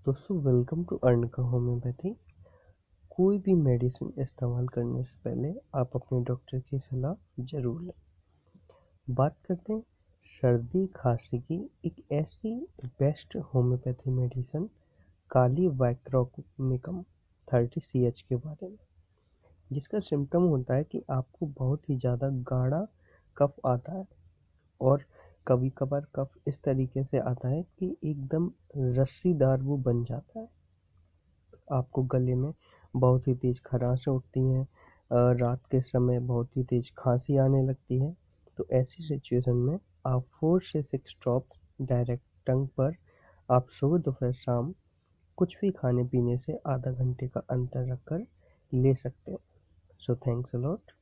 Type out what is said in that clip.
दोस्तों welcome to arnica homeopathy. कोई भी मेडिसिन इस्तेमाल करने से पहले आप अपने डॉक्टर की सलाह ज़रूर लें। बात करते हैं सर्दी खांसी की एक ऐसी बेस्ट होम्योपैथी मेडिसिन काली वैक्रोमिकम 30 CH के बारे में, जिसका सिम्टम होता है कि आपको बहुत ही ज़्यादा गाढ़ा कफ आता है और कभी कभार कफ इस तरीके से आता है कि एकदम रस्सीदार वो बन जाता है। आपको गले में बहुत ही तेज़ खराश उठती हैं, रात के समय बहुत ही तेज़ खांसी आने लगती है। तो ऐसी सिचुएशन में आप 4 से 6 ड्रॉप्स डायरेक्ट टंग पर आप सुबह दोपहर शाम कुछ भी खाने पीने से आधा घंटे का अंतर रखकर ले सकते हैं। So thanks a lot.